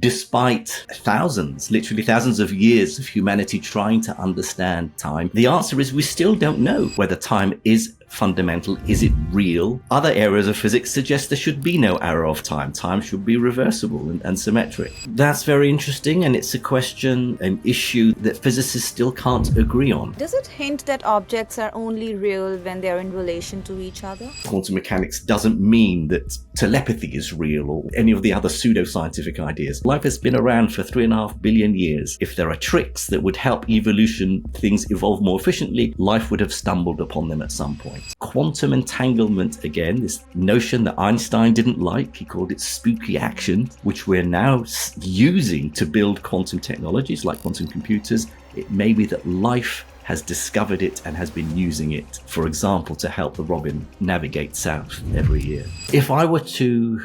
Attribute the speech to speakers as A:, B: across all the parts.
A: despite literally thousands of years of humanity trying to understand time, the answer is we still don't know whether time is fundamental. Is it real? Other areas of physics suggest there should be no arrow of time. Time should be reversible and symmetric. That's very interesting, and it's a question, an issue that physicists still can't agree on.
B: Does it hint that objects are only real when they're in relation to each other?
A: Quantum mechanics doesn't mean that telepathy is real or any of the other pseudoscientific ideas. Life has been around for 3.5 billion years. If there are tricks that would help things evolve more efficiently, life would have stumbled upon them at some point. Quantum entanglement, again, this notion that Einstein didn't like, he called it spooky action, which we're now using to build quantum technologies like quantum computers. It may be that life has discovered it and has been using it, for example, to help the robin navigate south every year. If I were to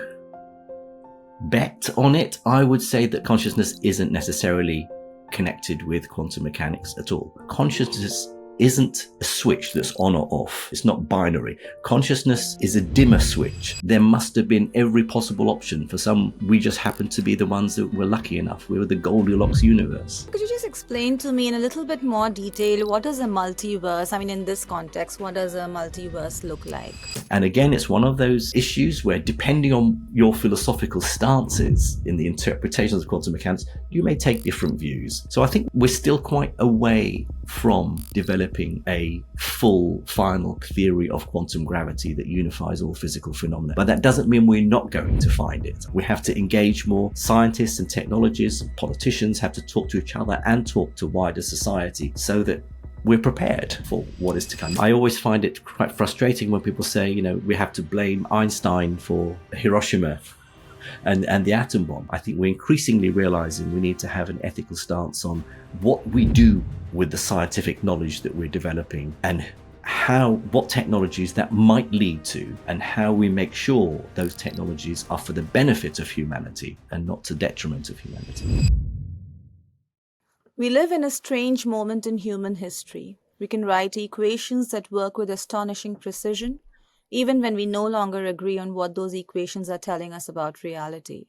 A: bet on it, I would say that consciousness isn't necessarily connected with quantum mechanics at all. Consciousness isn't a switch that's on or off. It's not binary. Consciousness is a dimmer switch. There must have been every possible option. For some, we just happen to be the ones that were lucky enough. We were the Goldilocks universe.
B: Could you just explain to me in a little bit more detail, what is a multiverse? I mean, in this context, what does a multiverse look like?
A: And again, it's one of those issues where, depending on your philosophical stances in the interpretations of quantum mechanics, you may take different views. So I think we're still quite away from developing a full final theory of quantum gravity that unifies all physical phenomena. But that doesn't mean we're not going to find it. We have to engage more. Scientists and technologists and politicians have to talk to each other and talk to wider society so that we're prepared for what is to come. I always find it quite frustrating when people say, we have to blame Einstein for Hiroshima and the atom bomb. I think we're increasingly realizing we need to have an ethical stance on what we do with the scientific knowledge that we're developing and what technologies that might lead to, and how we make sure those technologies are for the benefit of humanity and not to detriment of humanity.
B: We live in a strange moment in human history. We can write equations that work with astonishing precision, even when we no longer agree on what those equations are telling us about reality.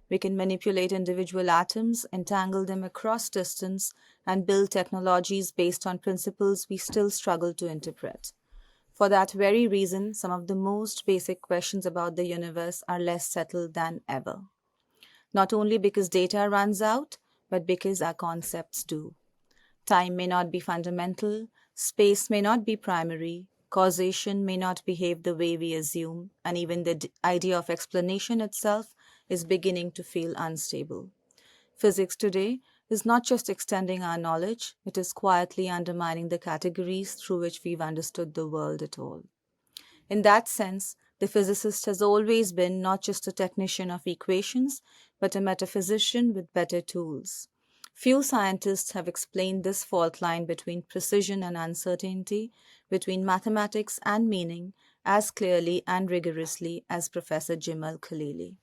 B: We can manipulate individual atoms, entangle them across distance, and build technologies based on principles we still struggle to interpret. For that very reason, some of the most basic questions about the universe are less settled than ever. Not only because data runs out, but because our concepts do. Time may not be fundamental, space may not be primary, causation may not behave the way we assume, and even the idea of explanation itself is beginning to feel unstable. Physics today is not just extending our knowledge, it is quietly undermining the categories through which we've understood the world at all. In that sense, the physicist has always been not just a technician of equations, but a metaphysician with better tools. Few scientists have explained this fault line between precision and uncertainty, between mathematics and meaning, as clearly and rigorously as Professor Al-Khalili.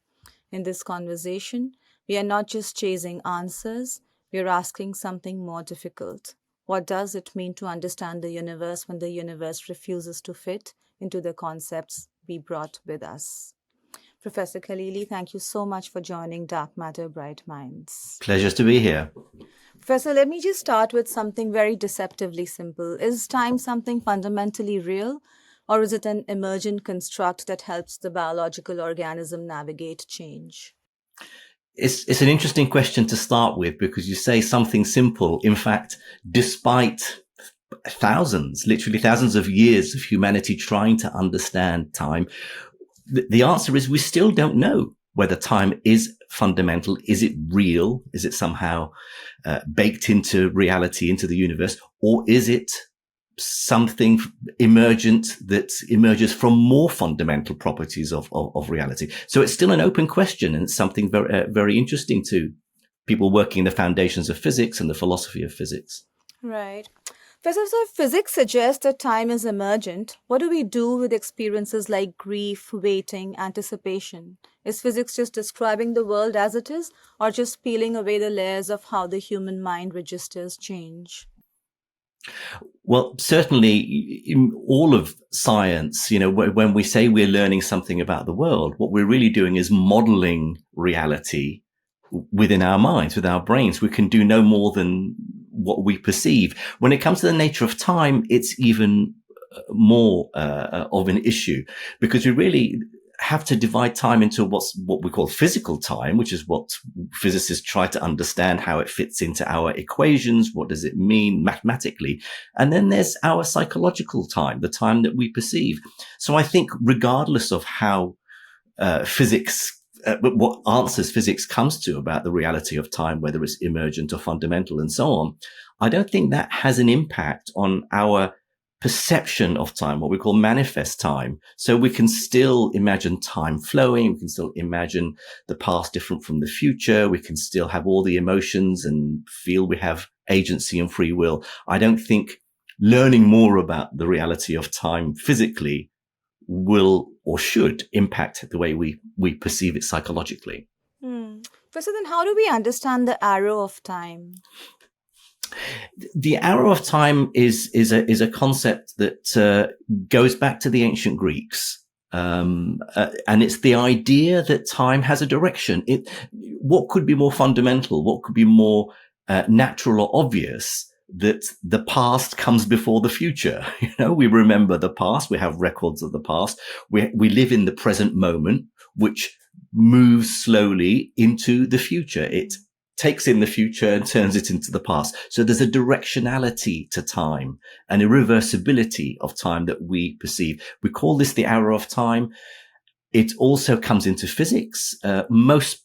B: In this conversation, we are not just chasing answers, we are asking something more difficult. What does it mean to understand the universe when the universe refuses to fit into the concepts we brought with us? Professor Khalili, thank you so much for joining Dark Matter, Bright Minds.
A: Pleasure to be here.
B: Professor, let me just start with something very deceptively simple. Is time something fundamentally real, or is it an emergent construct that helps the biological organism navigate change?
A: It's an interesting question to start with, because you say something simple. In fact, despite literally thousands of years of humanity trying to understand time, the answer is we still don't know whether time is fundamental. Is it real? Is it somehow baked into reality, into the universe? Or is it something emergent that emerges from more fundamental properties of reality? So it's still an open question, and it's something very, very interesting to people working in the foundations of physics and the philosophy of physics.
B: Right. Professor, so if physics suggests that time is emergent, what do we do with experiences like grief, waiting, anticipation? Is physics just describing the world as it is, or just peeling away the layers of how the human mind registers change?
A: Well, certainly in all of science, when we say we're learning something about the world, what we're really doing is modeling reality within our minds, with our brains. We can do no more than what we perceive. When it comes to the nature of time, it's even more of an issue, because we really have to divide time into what we call physical time, which is what physicists try to understand how it fits into our equations. What does it mean mathematically? And then there's our psychological time, the time that we perceive. So I think regardless of how physics, what answers physics comes to about the reality of time, whether it's emergent or fundamental and so on, I don't think that has an impact on our perception of time, what we call manifest time. So we can still imagine time flowing. We can still imagine the past different from the future. We can still have all the emotions and feel we have agency and free will. I don't think learning more about the reality of time physically will or should impact the way we perceive it psychologically.
B: So then how do we understand the arrow of time?
A: The arrow of time is a concept that goes back to the ancient Greeks, and it's the idea that time has a direction. What could be more fundamental? What could be more natural or obvious? That the past comes before the future. You know, we remember the past. We have records of the past. We live in the present moment, which moves slowly into the future. It takes in the future and turns it into the past. So there's a directionality to time, an irreversibility of time that we perceive. We call this the arrow of time. It also comes into physics, most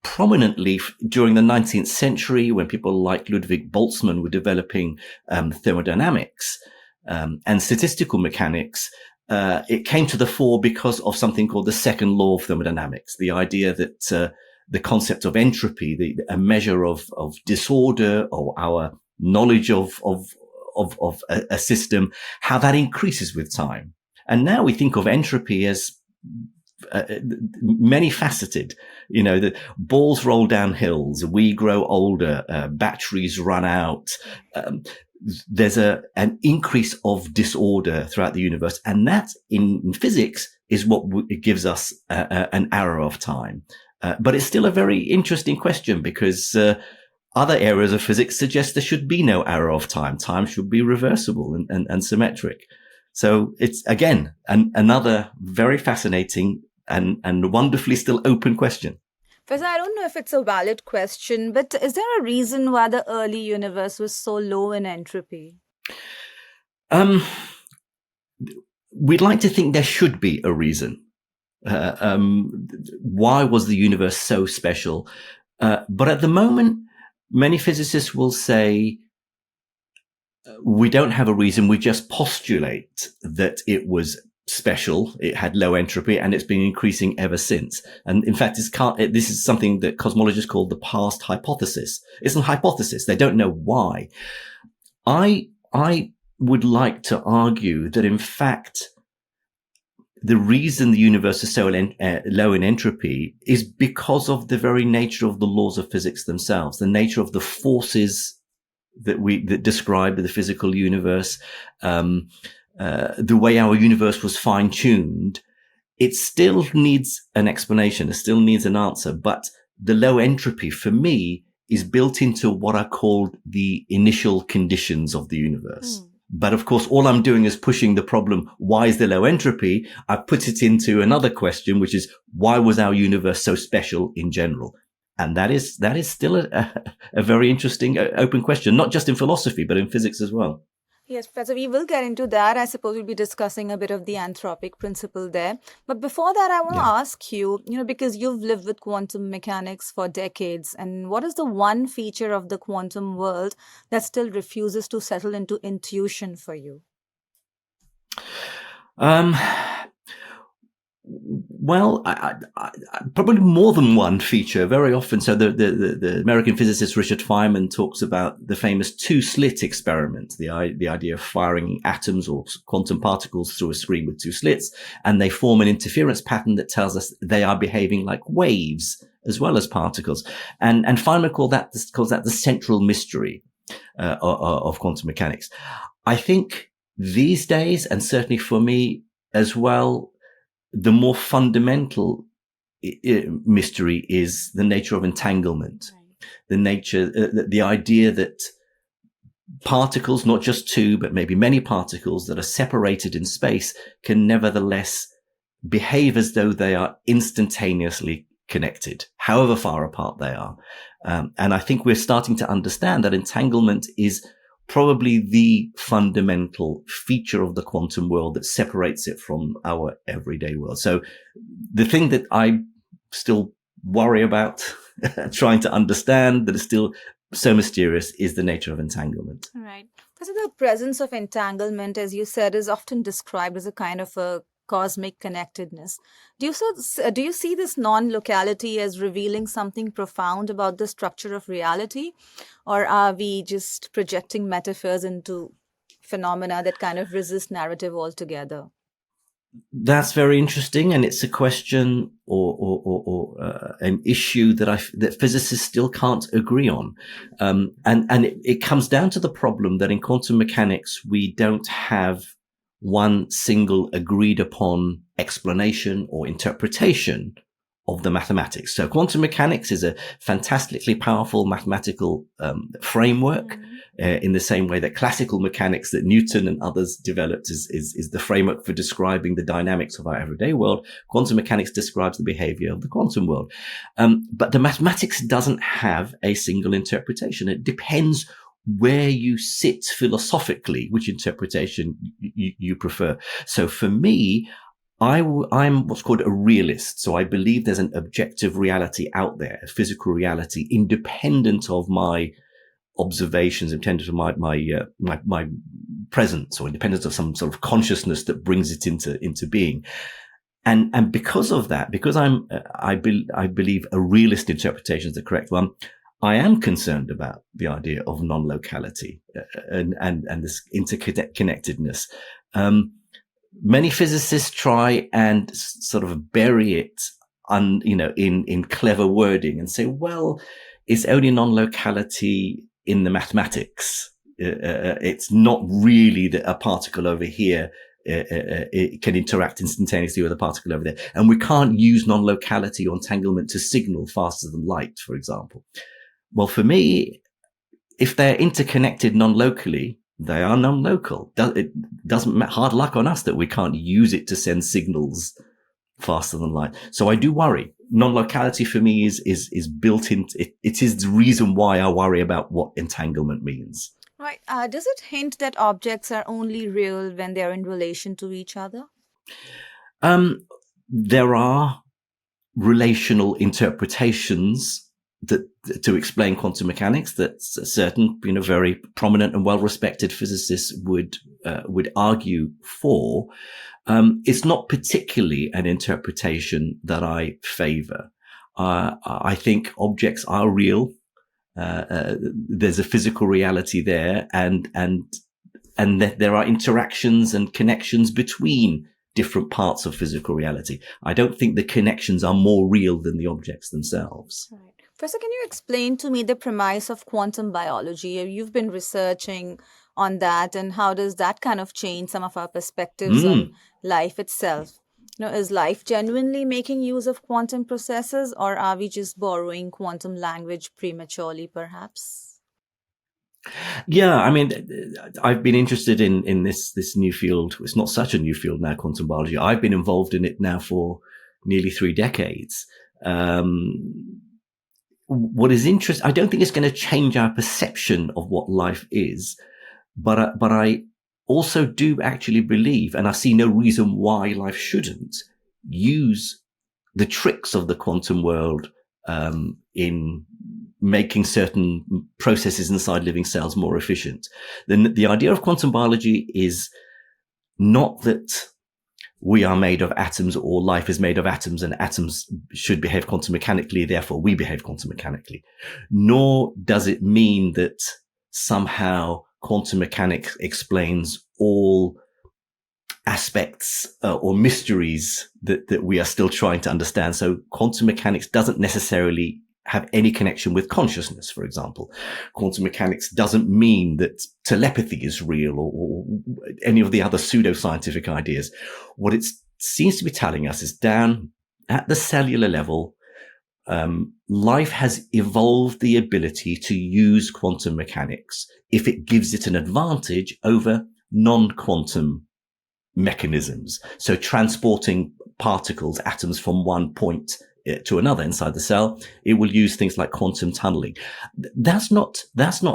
A: prominently during the 19th century, when people like Ludwig Boltzmann were developing thermodynamics and statistical mechanics. It came to the fore because of something called the second law of thermodynamics, the idea that the concept of entropy, a measure of disorder, or our knowledge of a system, how that increases with time. And now we think of entropy as many faceted. You know, the balls roll down hills, we grow older, batteries run out. There's an increase of disorder throughout the universe. And that in physics is what it gives us an arrow of time. But it's still a very interesting question, because other areas of physics suggest there should be no arrow of time. Time should be reversible and symmetric. So it's, again, another very fascinating and wonderfully still open question.
B: Professor, I don't know if it's a valid question, but is there a reason why the early universe was so low in entropy?
A: We'd like to think there should be a reason. Why was the universe so special? But at the moment, many physicists will say, we don't have a reason. We just postulate that it was special. It had low entropy, and it's been increasing ever since. And in fact, this is something that cosmologists call the past hypothesis. It's a hypothesis. They don't know why. I would like to argue that, in fact, the reason the universe is so low in entropy is because of the very nature of the laws of physics themselves, the nature of the forces that describe the physical universe, the way our universe was fine-tuned. It still needs an explanation. It still needs an answer. But the low entropy, for me, is built into what are called the initial conditions of the universe. But of course, all I'm doing is pushing the problem, why is there low entropy? I put it into another question, which is, why was our universe so special in general? And that is still a very interesting open question, not just in philosophy, but in physics as well.
B: Yes, Professor, we will get into that. I suppose we'll be discussing a bit of the anthropic principle there. But before that, I want to ask you, because you've lived with quantum mechanics for decades, and what is the one feature of the quantum world that still refuses to settle into intuition for you?
A: Well, I probably more than one feature very often. So the American physicist Richard Feynman talks about the famous two-slit experiment, the idea of firing atoms or quantum particles through a screen with two slits, and they form an interference pattern that tells us they are behaving like waves as well as particles. And Feynman calls that the central mystery of quantum mechanics. I think these days, and certainly for me as well, the more fundamental mystery is the nature of entanglement, the idea that particles, not just two, but maybe many particles that are separated in space, can nevertheless behave as though they are instantaneously connected, however far apart they are. And I think we're starting to understand that entanglement is probably the fundamental feature of the quantum world that separates it from our everyday world. So the thing that I still worry about trying to understand, that is still so mysterious, is the nature of entanglement.
B: Right. So the presence of entanglement, as you said, is often described as a kind of a cosmic connectedness. Do you see this non-locality as revealing something profound about the structure of reality, or are we just projecting metaphors into phenomena that kind of resist narrative altogether?
A: That's very interesting, and it's a question or an issue that physicists still can't agree on. And it comes down to the problem that in quantum mechanics we don't have one single agreed upon explanation or interpretation of the mathematics. So quantum mechanics is a fantastically powerful mathematical framework. In the same way that classical mechanics that Newton and others developed is the framework for describing the dynamics of our everyday world. Quantum mechanics describes the behavior of the quantum world. But the mathematics doesn't have a single interpretation. It depends where you sit philosophically, which interpretation you prefer. So for me, I'm what's called a realist. So I believe there's an objective reality out there, a physical reality, independent of my observations, independent of my presence, or independent of some sort of consciousness that brings it into being. And because of that, because I believe a realist interpretation is the correct one, I am concerned about the idea of non-locality and this interconnectedness. Many physicists try and sort of bury it in clever wording and say, well, it's only non-locality in the mathematics. It's not really that a particle over here it can interact instantaneously with a particle over there. And we can't use non-locality or entanglement to signal faster than light, for example. Well, for me, if they're interconnected non-locally, they are non-local. It doesn't hard luck on us that we can't use it to send signals faster than light. So I do worry. Non-locality for me is built in. It is the reason why I worry about what entanglement means.
B: Right. Does it hint that objects are only real when they're in relation to each other?
A: There are relational interpretations to explain quantum mechanics that certain, very prominent and well-respected physicists would argue for. It's not particularly an interpretation that I favor. I think objects are real. There's a physical reality there, and that there are interactions and connections between different parts of physical reality. I don't think the connections are more real than the objects themselves.
B: Right. Professor, can you explain to me the premise of quantum biology? You've been researching on that, and how does that kind of change some of our perspectives on life itself? Is life genuinely making use of quantum processes, or are we just borrowing quantum language prematurely, perhaps?
A: Yeah, I mean, I've been interested in this new field. It's not such a new field now, quantum biology. I've been involved in it now for nearly 3 decades. What is interesting, I don't think it's going to change our perception of what life is, but I also do actually believe, and I see no reason why life shouldn't, use the tricks of the quantum world in making certain processes inside living cells more efficient. Then the idea of quantum biology is not that we are made of atoms, or life is made of atoms, and atoms should behave quantum mechanically, therefore we behave quantum mechanically. Nor does it mean that somehow quantum mechanics explains all aspects or mysteries that we are still trying to understand. So quantum mechanics doesn't necessarily have any connection with consciousness, for example. Quantum mechanics doesn't mean that telepathy is real, or any of the other pseudoscientific ideas. What it seems to be telling us is down at the cellular level, life has evolved the ability to use quantum mechanics if it gives it an advantage over non-quantum mechanisms. So transporting particles, atoms from one point to another inside the cell, it will use things like quantum tunneling. That's not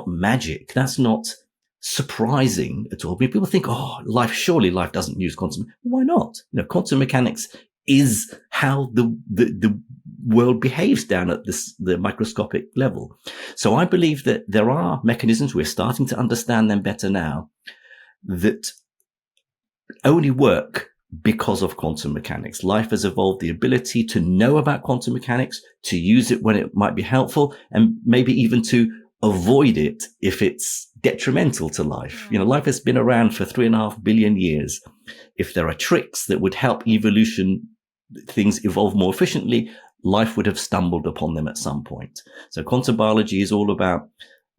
A: magic. That's not surprising at all. People think, surely life doesn't use quantum. Why not? Quantum mechanics is how the world behaves down at the microscopic level. So I believe that there are mechanisms, we're starting to understand them better now, that only work because of quantum mechanics. Life has evolved the ability to know about quantum mechanics, to use it when it might be helpful, and maybe even to avoid it if it's detrimental to life. Life has been around for 3.5 billion years. If there are tricks that would help evolution, things evolve more efficiently, life would have stumbled upon them at some point. So quantum biology is all about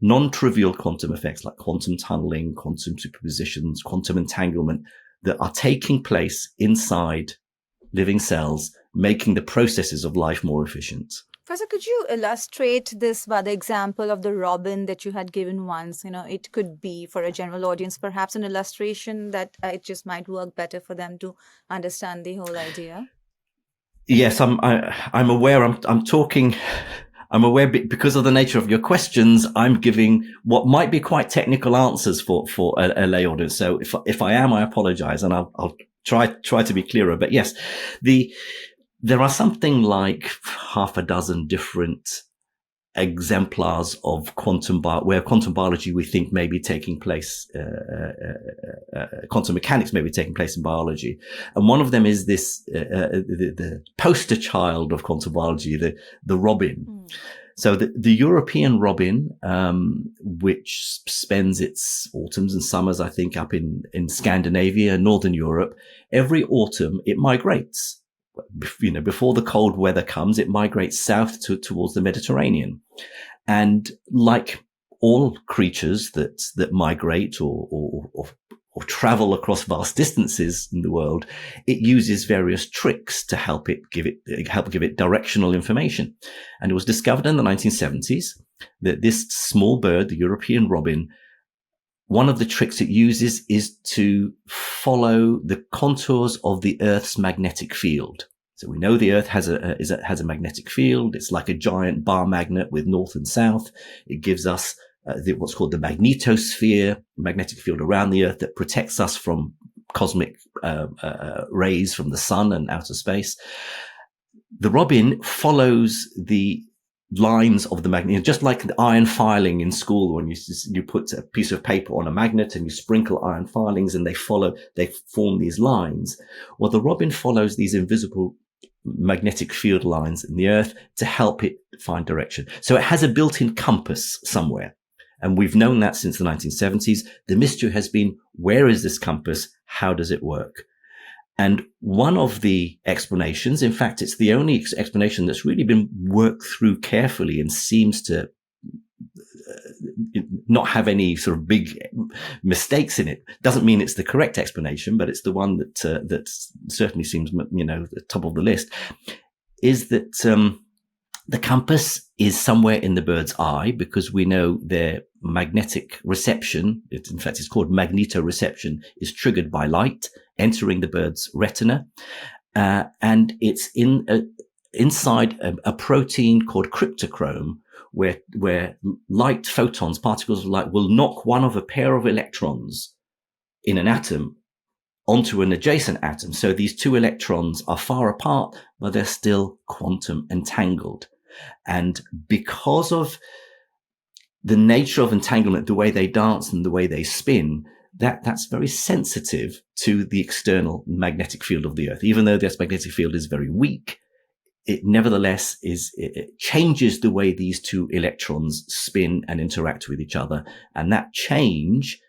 A: non-trivial quantum effects like quantum tunneling, quantum superpositions, quantum entanglement that are taking place inside living cells, making the processes of life more efficient.
B: Professor, could you illustrate this by the example of the robin that you had given once? It could be for a general audience, perhaps an illustration that it just might work better for them to understand the whole idea.
A: Yes, I'm aware. I'm talking. I'm aware because of the nature of your questions, I'm giving what might be quite technical answers for a lay audience. So if I am, I apologize, and I'll try to be clearer. But yes, there are something like half a dozen different exemplars of where quantum biology we think may be taking place, quantum mechanics may be taking place in biology. And one of them is this, the poster child of quantum biology, the robin. So the European robin, which spends its autumns and summers, I think, up in Scandinavia, Northern Europe, every autumn it migrates. Before the cold weather comes, it migrates south towards the Mediterranean. And like all creatures that migrate or travel across vast distances in the world, it uses various tricks to help give it directional information. And it was discovered in the 1970s that this small bird, the European robin, one of the tricks it uses is to follow the contours of the Earth's magnetic field. So we know the Earth has a magnetic field. It's like a giant bar magnet with north and south. It gives us what's called the magnetosphere, magnetic field around the Earth that protects us from cosmic rays from the sun and outer space. The robin follows the lines of the magnet, just like the iron filing in school when you put a piece of paper on a magnet and you sprinkle iron filings and they form these lines. Well, the robin follows these invisible magnetic field lines in the Earth to help it find direction. So it has a built-in compass somewhere. And we've known that since the 1970s. The mystery has been, where is this compass? How does it work? And one of the explanations, in fact, it's the only explanation that's really been worked through carefully and seems to not have any sort of big mistakes in it. Doesn't mean it's the correct explanation, but it's the one that certainly seems, the top of the list, is that the compass is somewhere in the bird's eye because we know their magnetic reception, in fact, it's called magnetoreception, is triggered by light entering the bird's retina. And it's inside a protein called cryptochrome, where light photons, particles of light, will knock one of a pair of electrons in an atom onto an adjacent atom. So these two electrons are far apart, but they're still quantum entangled. And because of the nature of entanglement, the way they dance and the way they spin, that's very sensitive to the external magnetic field of the Earth. Even though this magnetic field is very weak, it nevertheless it changes the way these two electrons spin and interact with each other. And that change,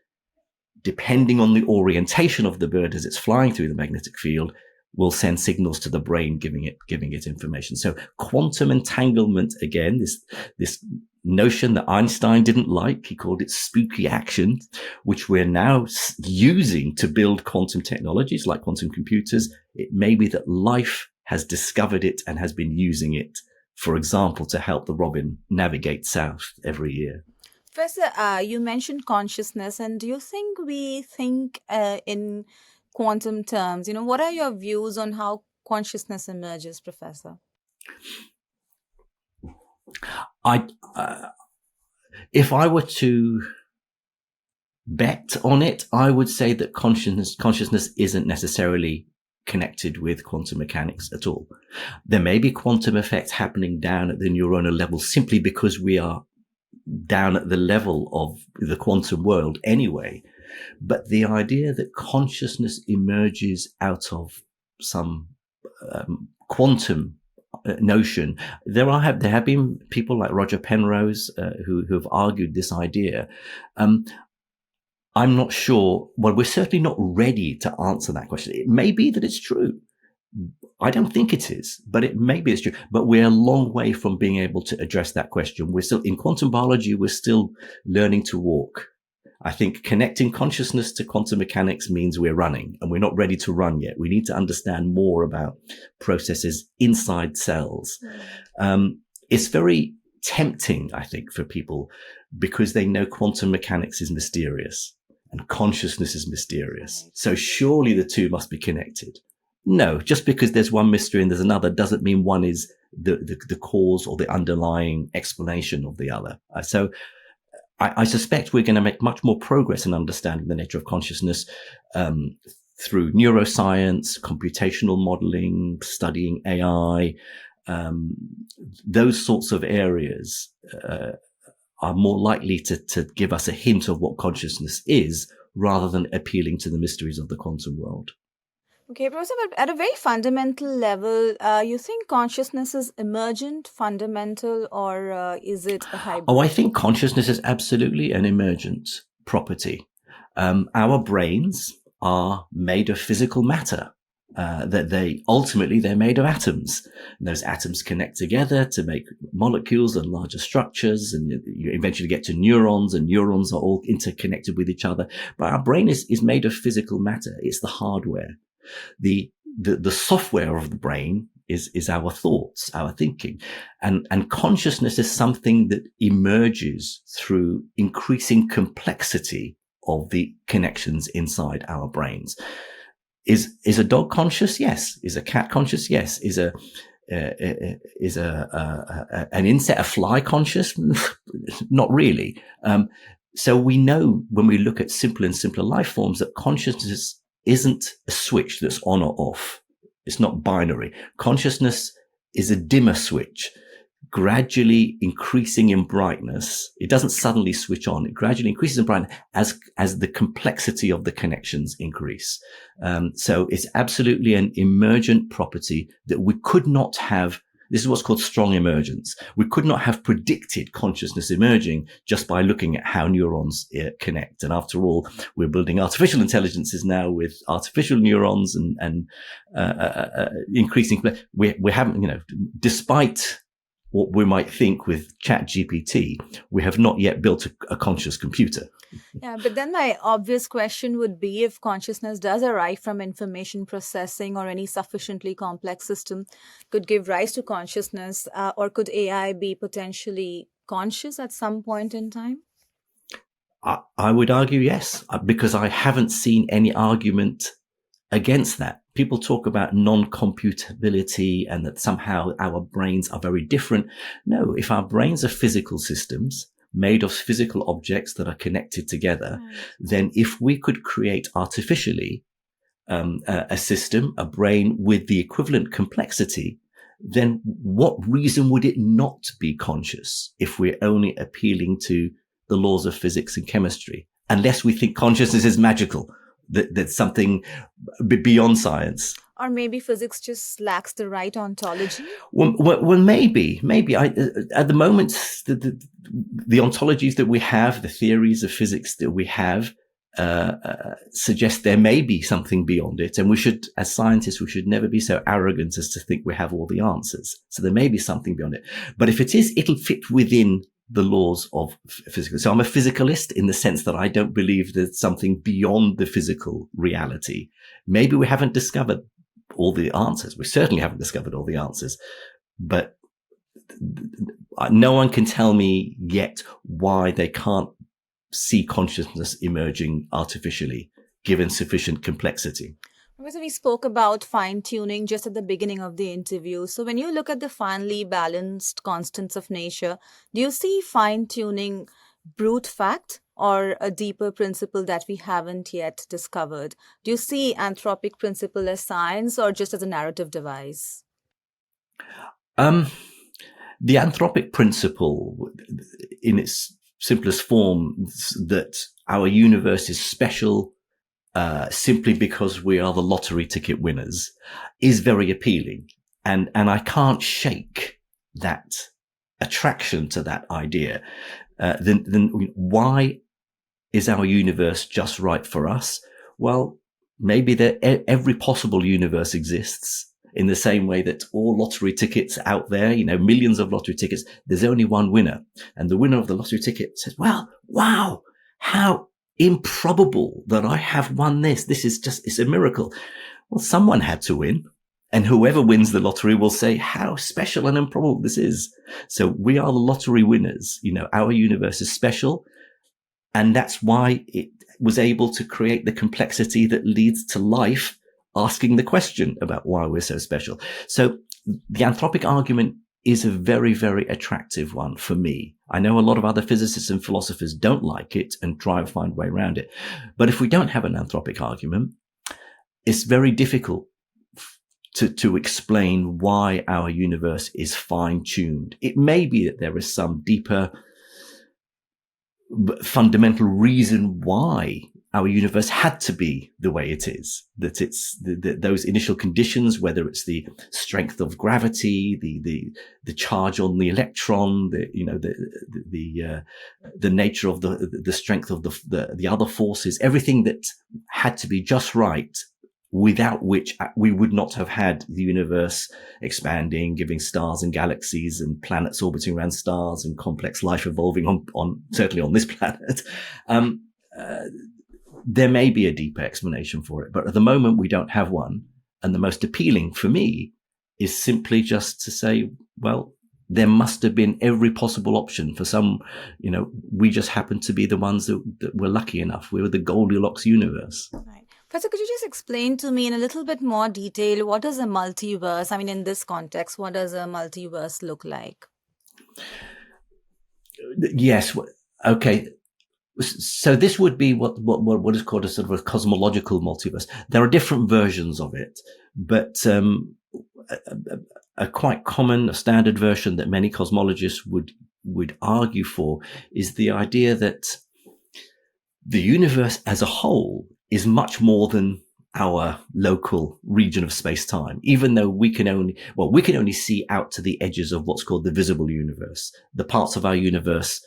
A: depending on the orientation of the bird as it's flying through the magnetic field, will send signals to the brain, giving it information. So quantum entanglement, again, this notion that Einstein didn't like, he called it spooky action, which we're now using to build quantum technologies like quantum computers. It may be that life has discovered it and has been using it, for example, to help the robin navigate south every year.
B: Professor, you mentioned consciousness, and do you think we think in quantum terms? What are your views on how consciousness emerges, Professor?
A: If I were to bet on it, I would say that consciousness isn't necessarily connected with quantum mechanics at all. There may be quantum effects happening down at the neuronal level simply because we are down at the level of the quantum world anyway. But the idea that consciousness emerges out of some quantum notion, there have been people like Roger Penrose who have argued this idea. I'm not sure. Well, we're certainly not ready to answer that question. It may be that it's true. I don't think it is, but it may be it's true. But we're a long way from being able to address that question. We're still in quantum biology. We're still learning to walk. I think connecting consciousness to quantum mechanics means we're running, and we're not ready to run yet. We need to understand more about processes inside cells. It's very tempting, I think, for people because they know quantum mechanics is mysterious and consciousness is mysterious. So surely the two must be connected. No, just because there's one mystery and there's another doesn't mean one is the cause or the underlying explanation of the other. So I suspect we're going to make much more progress in understanding the nature of consciousness through neuroscience, computational modeling, studying AI. Those sorts of areas are more likely to give us a hint of what consciousness is rather than appealing to the mysteries of the quantum world.
B: Okay, Professor, but at a very fundamental level, you think consciousness is emergent, fundamental, or is it a hybrid?
A: I think consciousness is absolutely an emergent property. Our brains are made of physical matter. That they're made of atoms. And those atoms connect together to make molecules and larger structures, and you eventually get to neurons, and neurons are all interconnected with each other. But our brain is made of physical matter. It's the hardware. The software of the brain is our thoughts, our thinking. And consciousness is something that emerges through increasing complexity of the connections inside our brains. Is a dog conscious? Yes. Is a cat conscious? Yes. Is an insect, a fly conscious? Not really. So we know when we look at simpler and simpler life forms that consciousness isn't a switch that's on or off. It's not binary. Consciousness is a dimmer switch, gradually increasing in brightness. It doesn't suddenly switch on. It gradually increases in brightness as the complexity of the connections increase. So it's absolutely an emergent property that we could not have. This is what's called strong emergence. We could not have predicted consciousness emerging just by looking at how neurons connect. And after all, we're building artificial intelligences now with artificial neurons and increasing. We haven't, despite what we might think with ChatGPT, we have not yet built a conscious computer.
B: Yeah, but then my obvious question would be, if consciousness does arise from information processing or any sufficiently complex system could give rise to consciousness, or could AI be potentially conscious at some point in time?
A: I would argue yes, because I haven't seen any argument against that. People talk about non-computability and that somehow our brains are very different. No, if our brains are physical systems made of physical objects that are connected together, then if we could create artificially a system, a brain with the equivalent complexity, then what reason would it not be conscious if we're only appealing to the laws of physics and chemistry? Unless we think consciousness is magical, that's something beyond science.
B: Or maybe physics just lacks the right ontology?
A: Well, maybe. At the moment, the ontologies that we have, the theories of physics that we have, suggest there may be something beyond it. And we should, as scientists, we should never be so arrogant as to think we have all the answers. So there may be something beyond it. But if it is, it'll fit within the laws of physics. So I'm a physicalist in the sense that I don't believe there's something beyond the physical reality. Maybe we haven't discovered all the answers. We certainly haven't discovered all the answers, but no one can tell me yet why they can't see consciousness emerging artificially, given sufficient complexity.
B: So we spoke about fine tuning just at the beginning of the interview. So when you look at the finely balanced constants of nature, do you see fine tuning brute fact or a deeper principle that we haven't yet discovered? Do you see anthropic principle as science or just as a narrative device?
A: The anthropic principle, in its simplest form, that our universe is special simply because we are the lottery ticket winners, is very appealing. And I can't shake that attraction to that idea. Then why is our universe just right for us? Well, maybe every possible universe exists in the same way that all lottery tickets out there, millions of lottery tickets, there's only one winner. And the winner of the lottery ticket says, well, wow, how improbable that I have won this. This is it's a miracle. Well, someone had to win. And whoever wins the lottery will say how special and improbable this is. So we are the lottery winners. Our universe is special. And that's why it was able to create the complexity that leads to life asking the question about why we're so special. So the anthropic argument is a very, very attractive one for me. I know a lot of other physicists and philosophers don't like it and try and find a way around it. But if we don't have an anthropic argument, it's very difficult to explain why our universe is fine-tuned. It may be that there is some deeper fundamental reason why our universe had to be the way it is, that it's those initial conditions, whether it's the strength of gravity, the charge on the electron, the nature of the strength of the other forces, everything that had to be just right, without which we would not have had the universe expanding, giving stars and galaxies and planets orbiting around stars and complex life evolving on certainly on this planet. There may be a deeper explanation for it, but at the moment we don't have one. And the most appealing for me is simply just to say, well, there must have been every possible option for some, we just happen to be the ones that were lucky enough. We were the Goldilocks universe.
B: Right. Professor, could you just explain to me in a little bit more detail, what is a multiverse? I mean, in this context, what does a multiverse look like?
A: Yes. Okay. So this would be what is called a sort of a cosmological multiverse. There are different versions of it, but a quite common, a standard version that many cosmologists would argue for is the idea that the universe as a whole is much more than our local region of space-time, even though we can only see out to the edges of what's called the visible universe, the parts of our universe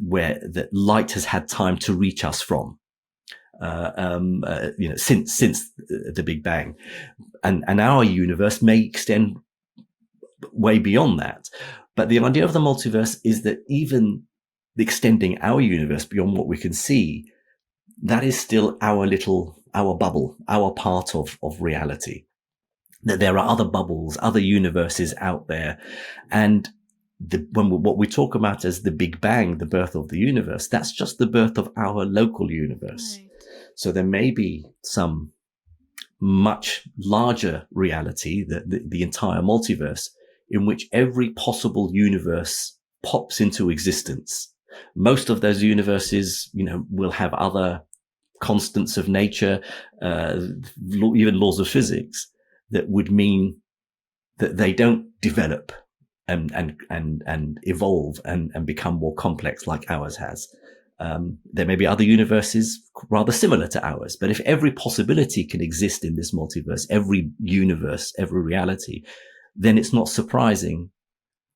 A: where the light has had time to reach us from, since the Big Bang, and our universe may extend way beyond that. But the idea of the multiverse is that even extending our universe beyond what we can see, that is still our bubble, our part of reality. That there are other bubbles, other universes out there, and what we talk about as the Big Bang, the birth of the universe, that's just the birth of our local universe. Right. So there may be some much larger reality, the entire multiverse, in which every possible universe pops into existence. Most of those universes, will have other constants of nature, even laws of physics, that would mean that they don't develop and evolve and become more complex like ours has. There may be other universes rather similar to ours, but if every possibility can exist in this multiverse, every universe, every reality, then it's not surprising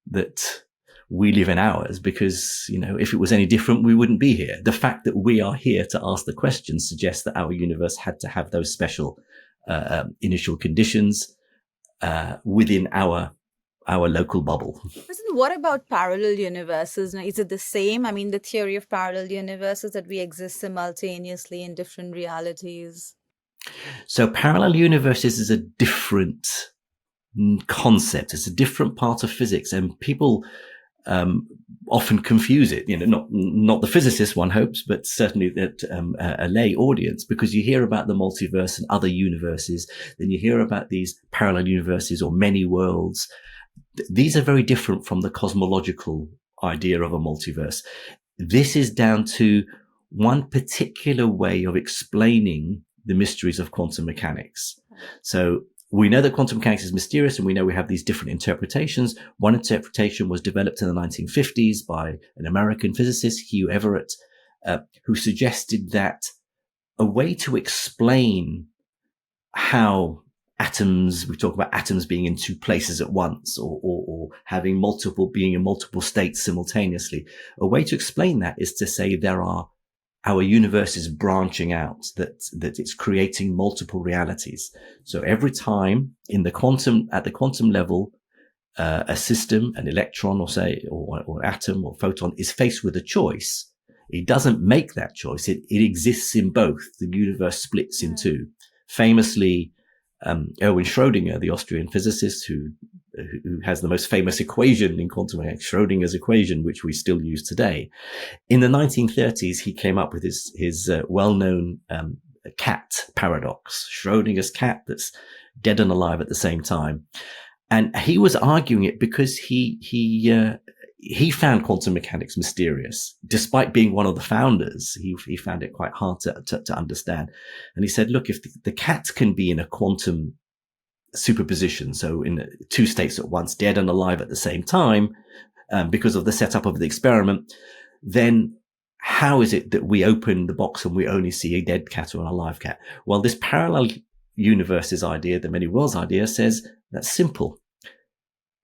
A: that we live in ours, because, if it was any different, we wouldn't be here. The fact that we are here to ask the question suggests that our universe had to have those special initial conditions within our local bubble.
B: What about parallel universes? Is it the same? I mean, the theory of parallel universes, that we exist simultaneously in different realities.
A: So parallel universes is a different concept. It's a different part of physics, and people often confuse it. Not the physicists, one hopes, but certainly that a lay audience, because you hear about the multiverse and other universes, then you hear about these parallel universes or many worlds. These are very different from the cosmological idea of a multiverse. This is down to one particular way of explaining the mysteries of quantum mechanics. So we know that quantum mechanics is mysterious, and we know we have these different interpretations. One interpretation was developed in the 1950s by an American physicist, Hugh Everett, who suggested that a way to explain how atoms, we talk about atoms being in two places at once, or having being in multiple states simultaneously. A way to explain that is to say our universe is branching out, that it's creating multiple realities. So every time at the quantum level, a system, an electron or atom or photon is faced with a choice, it doesn't make that choice. It exists in both. The universe splits in two. Famously, Erwin Schrödinger, the Austrian physicist who has the most famous equation in quantum mechanics, Schrödinger's equation, which we still use today. In the 1930s, he came up with his well-known cat paradox, Schrödinger's cat that's dead and alive at the same time. And he was arguing it because he found quantum mechanics mysterious. Despite being one of the founders, he found it quite hard to understand. And he said, look, if the cat can be in a quantum superposition, so in two states at once, dead and alive at the same time, because of the setup of the experiment, then how is it that we open the box and we only see a dead cat or an alive cat? Well, this parallel universes idea, the many worlds idea, says that's simple.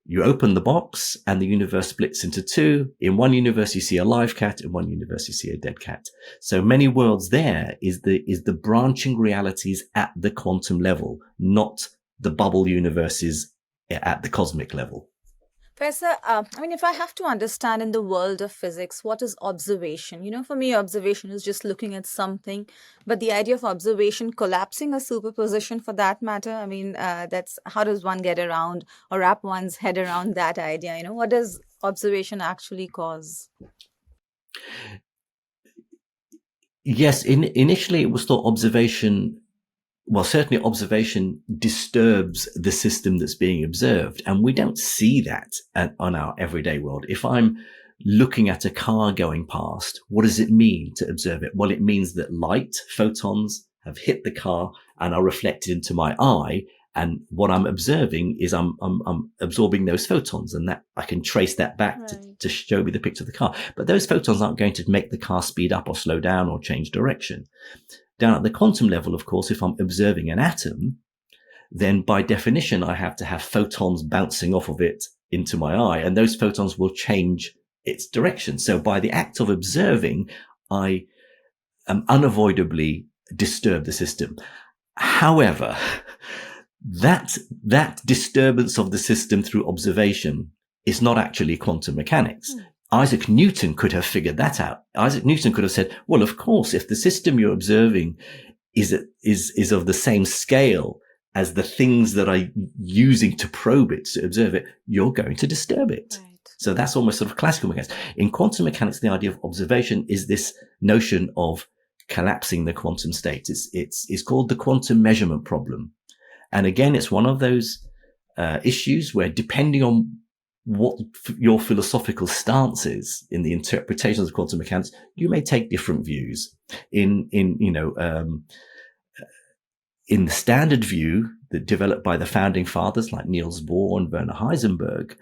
A: You open the box and the universe splits into two. In one universe, you see a live cat. In one universe, you see a dead cat. So many worlds there is the branching realities at the quantum level, not the bubble universes at the cosmic level.
B: Professor, if I have to understand in the world of physics, what is observation? For me, observation is just looking at something, but the idea of observation collapsing a superposition for that matter, that's how does one get around or wrap one's head around that idea? What does observation actually cause?
A: Yes, initially it was thought observation disturbs the system that's being observed. And we don't see that on our everyday world. If I'm looking at a car going past, what does it mean to observe it? Well, it means that light, photons, have hit the car and are reflected into my eye. And what I'm observing is I'm absorbing those photons, and that I can trace that back to show me the picture of the car. But those photons aren't going to make the car speed up or slow down or change direction. Down at the quantum level, of course, if I'm observing an atom, then by definition, I have to have photons bouncing off of it into my eye, and those photons will change its direction. So by the act of observing, I unavoidably disturb the system. However, that disturbance of the system through observation is not actually quantum mechanics. Isaac Newton could have figured that out. Isaac Newton could have said, well, of course, if the system you're observing is of the same scale as the things that are using to probe it, to observe it, you're going to disturb it. Right. So that's almost sort of classical mechanics. In quantum mechanics, the idea of observation is this notion of collapsing the quantum state. It's called the quantum measurement problem. And again, it's one of those issues where, depending on what your philosophical stance is in the interpretations of quantum mechanics, you may take different views. In the standard view that developed by the founding fathers like Niels Bohr and Werner Heisenberg,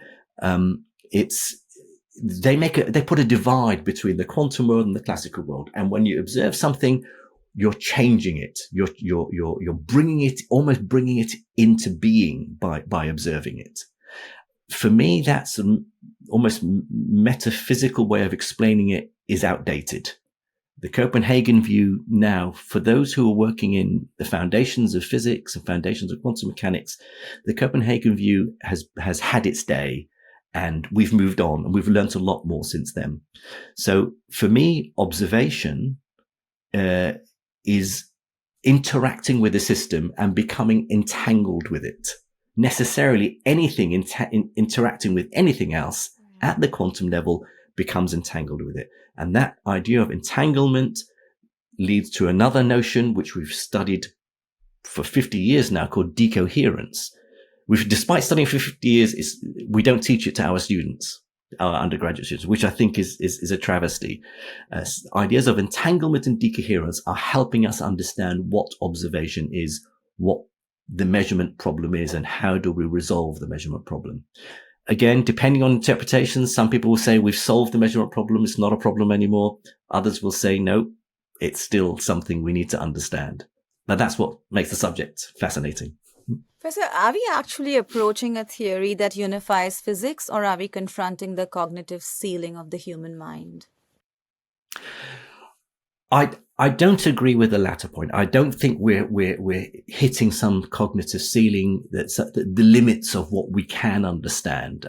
A: they put a divide between the quantum world and the classical world. And when you observe something, you're changing it. You're bringing it into being by observing it. For me, that's an almost metaphysical way of explaining it is outdated. The Copenhagen view now, for those who are working in the foundations of physics and foundations of quantum mechanics, the Copenhagen view has had its day, and we've moved on and we've learned a lot more since then. So for me, observation is interacting with the system and becoming entangled with it. Necessarily anything interacting with anything else at the quantum level becomes entangled with it. And that idea of entanglement leads to another notion, which we've studied for 50 years now, called decoherence. Despite studying for 50 years, we don't teach it to our students, our undergraduate students, which I think is a travesty. Ideas of entanglement and decoherence are helping us understand what observation is, what the measurement problem is, and how do we resolve the measurement problem. Again, depending on interpretations, some people will say we've solved the measurement problem, it's not a problem anymore. Others will say, no, it's still something we need to understand. Now, that's what makes the subject fascinating.
B: Professor, are we actually approaching a theory that unifies physics, or are we confronting the cognitive ceiling of the human mind?
A: I don't agree with the latter point. I don't think we're hitting some cognitive ceiling that's the limits of what we can understand.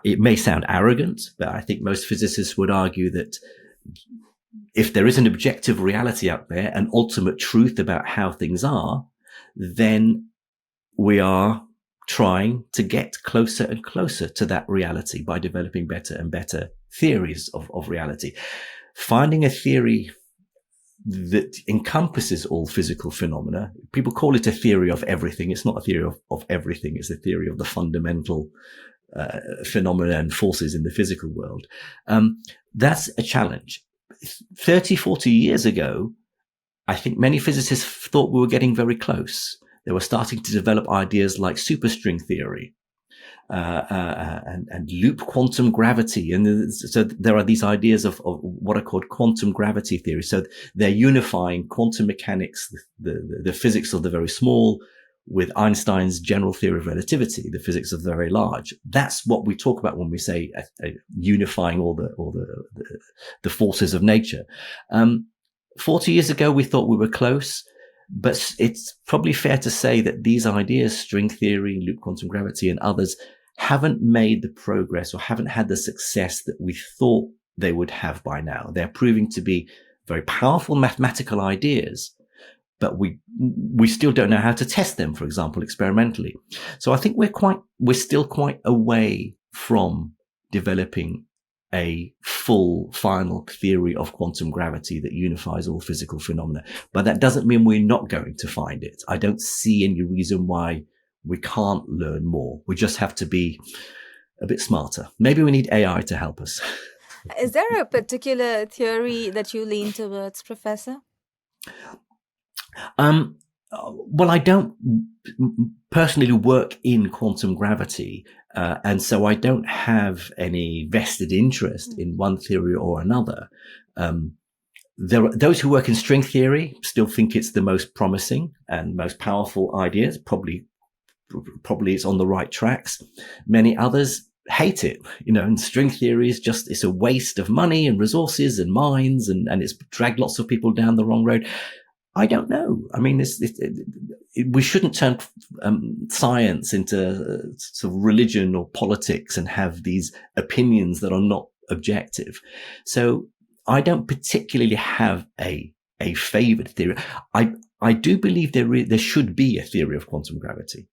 A: It may sound arrogant, but I think most physicists would argue that if there is an objective reality out there, an ultimate truth about how things are, then we are trying to get closer and closer to that reality by developing better and better theories of reality. Finding a theory that encompasses all physical phenomena. People call it a theory of everything. It's not a theory of everything. It's a theory of the fundamental phenomena and forces in the physical world. That's a challenge. 30, 40 years ago, I think many physicists thought we were getting very close. They were starting to develop ideas like superstring theory, and loop quantum gravity. And so there are these ideas of what are called quantum gravity theory. So they're unifying quantum mechanics, the physics of the very small, with Einstein's general theory of relativity, the physics of the very large. That's what we talk about when we say unifying all the forces of nature. 40 years ago, we thought we were close. But it's probably fair to say that these ideas, string theory, loop quantum gravity, and others, haven't made the progress or haven't had the success that we thought they would have by now. They're proving to be very powerful mathematical ideas, but we still don't know how to test them, for example, experimentally. So I think we're still quite away from developing a full final theory of quantum gravity that unifies all physical phenomena. But that doesn't mean we're not going to find it. I don't see any reason why we can't learn more. We just have to be a bit smarter. Maybe we need AI to help us.
B: Is there a particular theory that you lean towards, Professor?
A: Well, I don't personally work in quantum gravity, and so I don't have any vested interest in one theory or another. There are those who work in string theory still think it's the most promising and most powerful idea. Probably it's on the right tracks. Many others hate it, and string theory is it's a waste of money and resources and minds, and it's dragged lots of people down the wrong road. I don't know. I mean, we shouldn't turn science into sort of religion or politics and have these opinions that are not objective. So I don't particularly have a favored theory. I do believe there should be a theory of quantum gravity.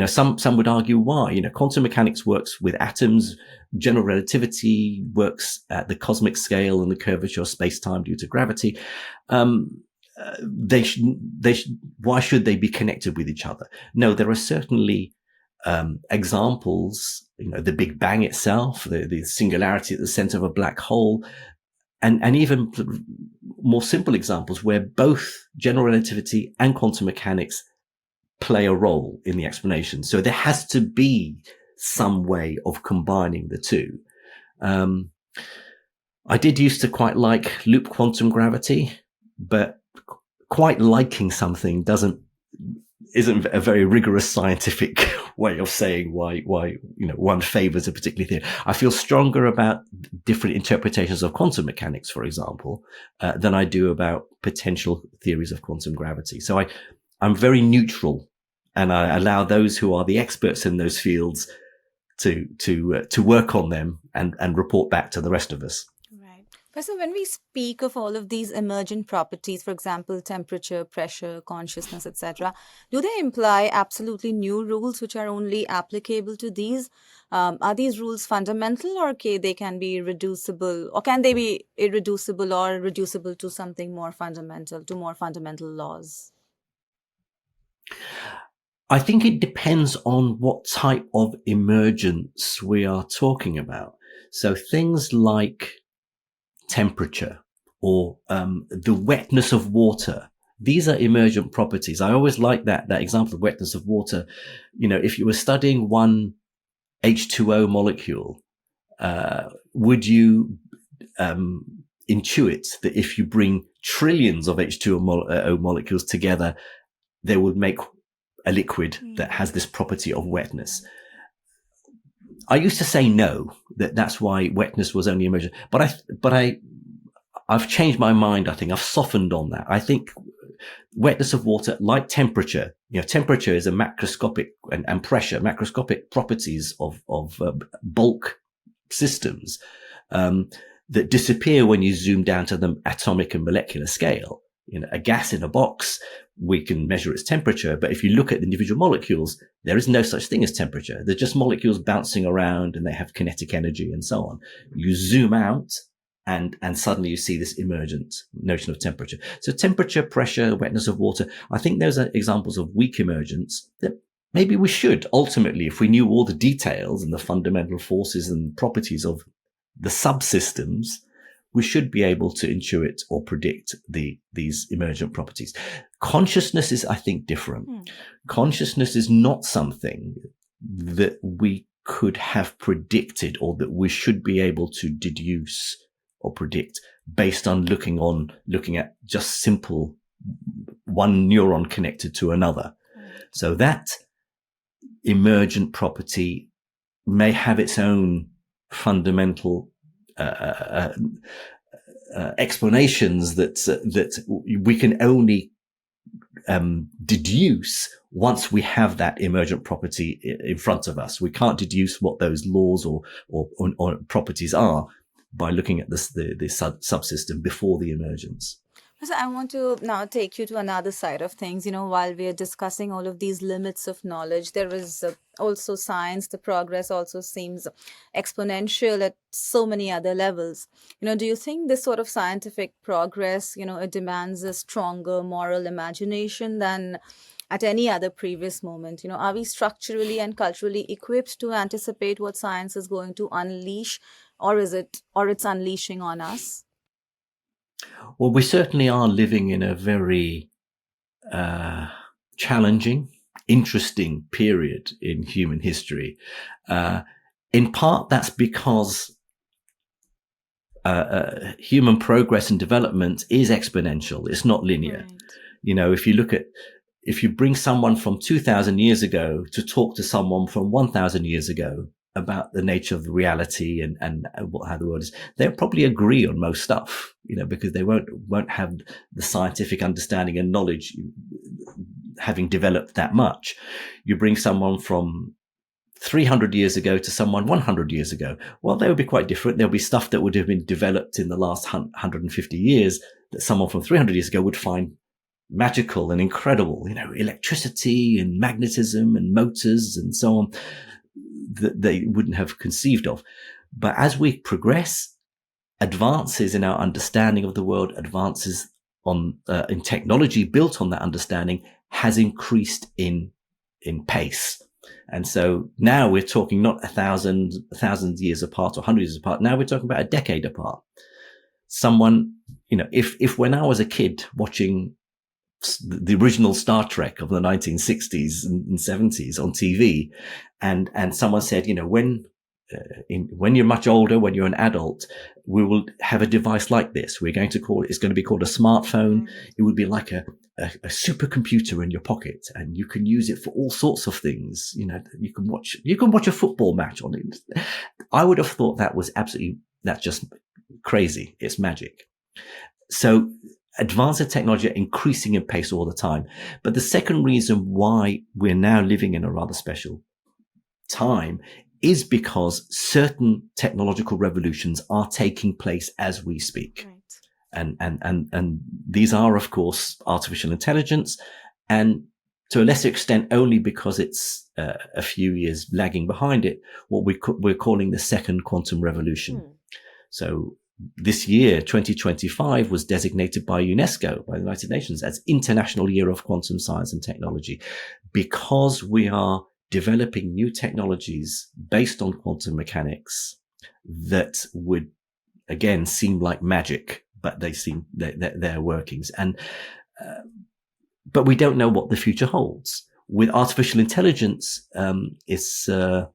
A: Some would argue why. Quantum mechanics works with atoms. General relativity works at the cosmic scale and the curvature of space-time due to gravity. Why should they be connected with each other? No, there are certainly examples, the Big Bang itself, the singularity at the center of a black hole, and even more simple examples where both general relativity and quantum mechanics play a role in the explanation. So there has to be some way of combining the two. I did used to quite like loop quantum gravity, but quite liking something isn't a very rigorous scientific way of saying why one favors a particular theory. I feel stronger about different interpretations of quantum mechanics, for example, than I do about potential theories of quantum gravity. So I'm very neutral, and I allow those who are the experts in those fields to work on them and report back to the rest of us.
B: So, when we speak of all of these emergent properties, for example, temperature, pressure, consciousness, etc., do they imply absolutely new rules which are only applicable to these? Are these rules fundamental, or they can be reducible, or can they be irreducible or reducible to something more fundamental, to more fundamental laws?
A: I think it depends on what type of emergence we are talking about. So things like temperature or the wetness of water. These are emergent properties. I always like that example of wetness of water. You know, if you were studying one H2O molecule, would you intuit that if you bring trillions of H2O molecules together, they would make a liquid that has this property of wetness? I used to say no, that's why wetness was only emergent. I've changed my mind. I think I've softened on that. I think wetness of water, like temperature, temperature is a macroscopic and pressure, macroscopic properties of bulk systems, that disappear when you zoom down to the atomic and molecular scale. A gas in a box, we can measure its temperature, but if you look at the individual molecules, there is no such thing as temperature. They're just molecules bouncing around and they have kinetic energy and so on. You zoom out and suddenly you see this emergent notion of temperature. So temperature, pressure, wetness of water, I think those are examples of weak emergence that maybe we should ultimately, if we knew all the details and the fundamental forces and properties of the subsystems, we should be able to intuit or predict these emergent properties. Consciousness is, I think, different. Consciousness is not something that we could have predicted or that we should be able to deduce or predict based on looking at just simple one neuron connected to another. So that emergent property may have its own fundamental explanations that we can only deduce once we have that emergent property in front of us. We can't deduce what those laws or properties are by looking at the subsystem before the emergence.
B: So I want to now take you to another side of things. While we are discussing all of these limits of knowledge, there is also science. The progress also seems exponential at so many other levels. Do you think this sort of scientific progress, it demands a stronger moral imagination than at any other previous moment? Are we structurally and culturally equipped to anticipate what science is going to unleash, or it's unleashing on us?
A: Well, we certainly are living in a very challenging, interesting period in human history. In part, that's because human progress and development is exponential. It's not linear. Right. If you bring someone from 2,000 years ago to talk to someone from 1,000 years ago about the nature of reality and how the world is, they'll probably agree on most stuff, because they won't have the scientific understanding and knowledge having developed that much. You bring someone from 300 years ago to someone 100 years ago, well, they would be quite different. There'll be stuff that would have been developed in the last 150 years that someone from 300 years ago would find magical and incredible, electricity and magnetism and motors and so on, that they wouldn't have conceived of. But as we progress, advances in our understanding of the world, advances in technology built on that understanding has increased in pace. And so now we're talking not 1,000 years apart or 100 years apart. Now we're talking about a decade apart. Someone, if when I was a kid watching the original Star Trek of the 1960s and 70s on TV, and someone said, when you're much older, when you're an adult, we will have a device like this. It's going to be called a smartphone. It would be like a supercomputer in your pocket, and you can use it for all sorts of things. You can watch a football match on it. I would have thought that's just crazy. It's magic. So advances technology are increasing in pace all the time. But the second reason why we're now living in a rather special time is because certain technological revolutions are taking place as we speak.
B: Right.
A: And these are, of course, artificial intelligence, and to a lesser extent only because it's a few years lagging behind it, what we're calling the second quantum revolution. So this year, 2025, was designated by UNESCO, by the United Nations, as International Year of Quantum Science and Technology, because we are developing new technologies based on quantum mechanics that would, again, seem like magic, but they seem their workings. And but we don't know what the future holds. With artificial intelligence, it's I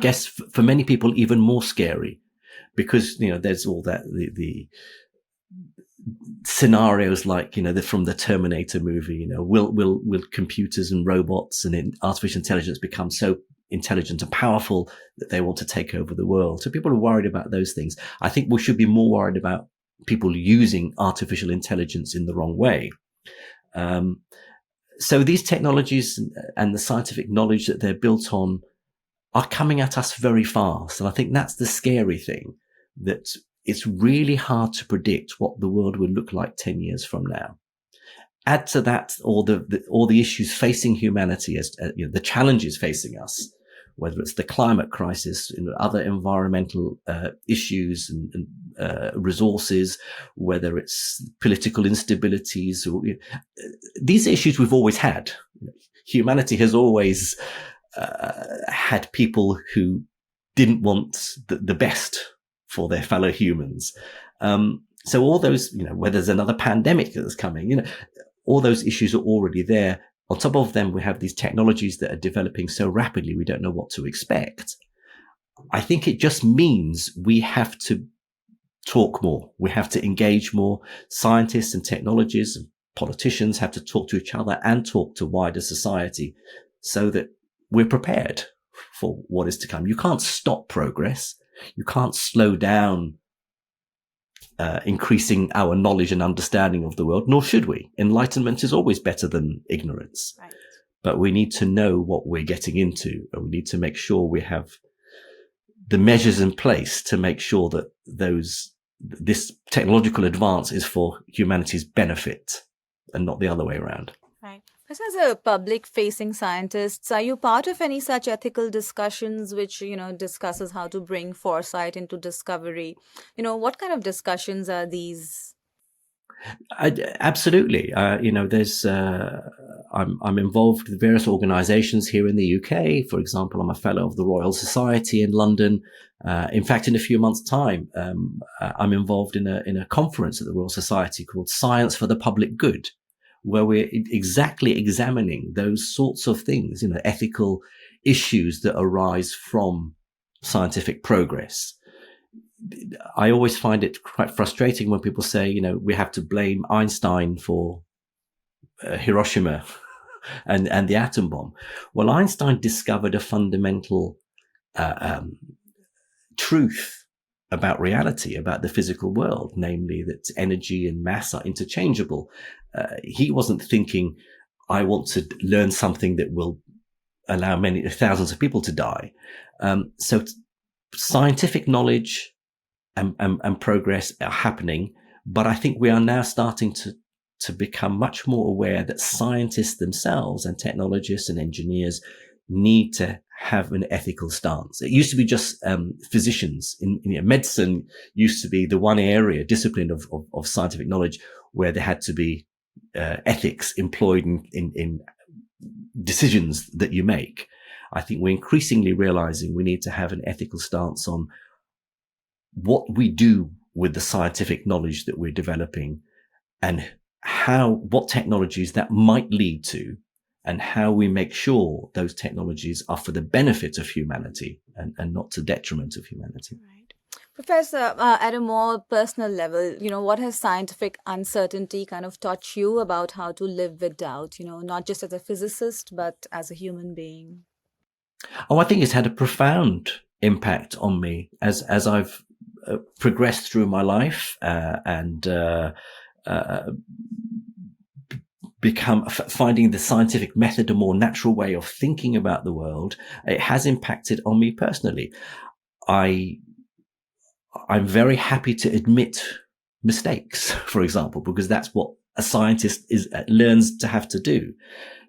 A: guess for many people even more scary, because there's all that the scenarios like from the Terminator movie. Will computers and robots and artificial intelligence become so intelligent and powerful that they want to take over the world? So people are worried about those things. I think we should be more worried about people using artificial intelligence in the wrong way. So these technologies and the scientific knowledge that they're built on are coming at us very fast. And I think that's the scary thing, that it's really hard to predict what the world will look like 10 years from now. Add to that all the issues facing humanity, as the challenges facing us, whether it's the climate crisis and other environmental issues and resources, whether it's political instabilities. These issues we've always had. Humanity has always had people who didn't want the best for their fellow humans. So all those, where there's another pandemic that's coming, all those issues are already there. On top of them, we have these technologies that are developing so rapidly, we don't know what to expect. I think it just means we have to talk more. We have to engage more. Scientists and technologists and politicians have to talk to each other and talk to wider society so that we're prepared for what is to come. You can't stop progress. You can't slow down increasing our knowledge and understanding of the world, nor should we. Enlightenment is always better than ignorance.
B: Right.
A: But we need to know what we're getting into, and we need to make sure we have the measures in place to make sure that this technological advance is for humanity's benefit and not the other way around.
B: Right. As a public-facing scientist, are you part of any such ethical discussions which, discusses how to bring foresight into discovery? What kind of discussions are these?
A: Absolutely. There's I'm involved with various organisations here in the UK. For example, I'm a fellow of the Royal Society in London. In fact, in a few months' time, I'm involved in a conference at the Royal Society called Science for the Public Good, where we're exactly examining those sorts of things, ethical issues that arise from scientific progress. I always find it quite frustrating when people say, we have to blame Einstein for Hiroshima and the atom bomb. Well, Einstein discovered a fundamental truth about reality, about the physical world, namely that energy and mass are interchangeable. He wasn't thinking, I want to learn something that will allow thousands of people to die. So scientific knowledge and progress are happening, but I think we are now starting to become much more aware that scientists themselves and technologists and engineers need to have an ethical stance. It used to be just physicians. In medicine used to be the one discipline of scientific knowledge where there had to be ethics employed in decisions that you make. I think we're increasingly realizing we need to have an ethical stance on what we do with the scientific knowledge that we're developing, and what technologies that might lead to, and how we make sure those technologies are for the benefit of humanity and not to detriment of humanity.
B: Right. Professor, at a more personal level, what has scientific uncertainty kind of taught you about how to live with doubt, not just as a physicist, but as a human being?
A: Oh, I think it's had a profound impact on me as I've progressed through my life and finding the scientific method a more natural way of thinking about the world, it has impacted on me personally. I'm very happy to admit mistakes, for example, because that's what a scientist learns to have to do.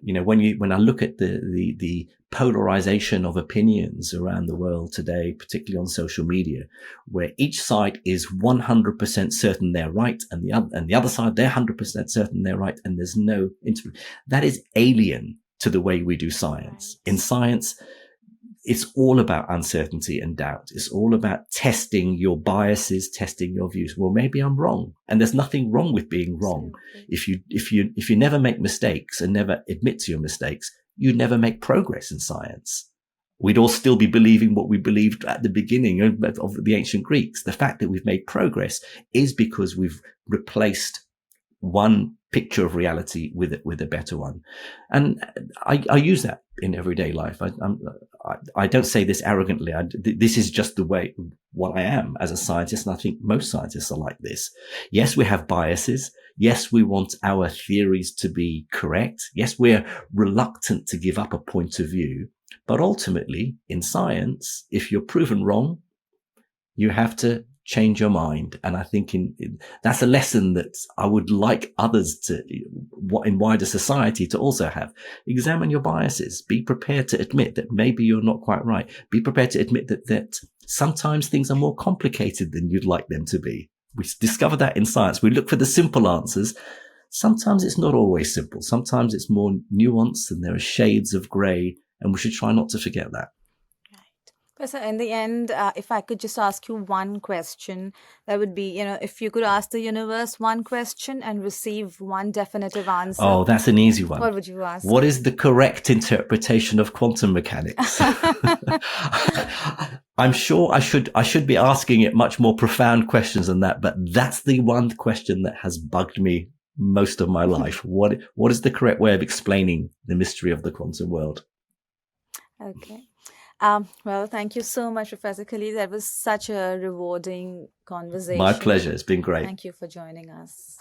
A: When I look at the polarization of opinions around the world today, particularly on social media, where each side is 100% certain they're right, and the other side, they're 100% certain they're right, and there's no interview. That is alien to the way we do science. In science, it's all about uncertainty and doubt. It's all about testing your biases, testing your views. Well, maybe I'm wrong. And there's nothing wrong with being wrong. If you never make mistakes and never admit to your mistakes, you never make progress in science. We'd all still be believing what we believed at the beginning of the ancient Greeks. The fact that we've made progress is because we've replaced one picture of reality with a better one. And I use that in everyday life. I don't say this arrogantly. This is just the way what I am as a scientist. And I think most scientists are like this. Yes, we have biases. Yes, we want our theories to be correct. Yes, we're reluctant to give up a point of view. But ultimately, in science, if you're proven wrong, you have to change your mind. And I think that's a lesson that I would like others in wider society to also have. Examine your biases. Be prepared to admit that maybe you're not quite right. Be prepared to admit that sometimes things are more complicated than you'd like them to be. We discover that in science. We look for the simple answers. Sometimes it's not always simple. Sometimes it's more nuanced and there are shades of grey, and we should try not to forget that.
B: So in the end, if I could just ask you one question, that would be, if you could ask the universe one question and receive one definitive answer.
A: Oh, that's an easy one.
B: What would you ask?
A: What is the correct interpretation of quantum mechanics? I'm sure I should be asking it much more profound questions than that, but that's the one question that has bugged me most of my life. What is the correct way of explaining the mystery of the quantum world?
B: Okay. Well, thank you so much, Professor Khalili. That was such a rewarding conversation.
A: My pleasure. It's been great.
B: Thank you for joining us.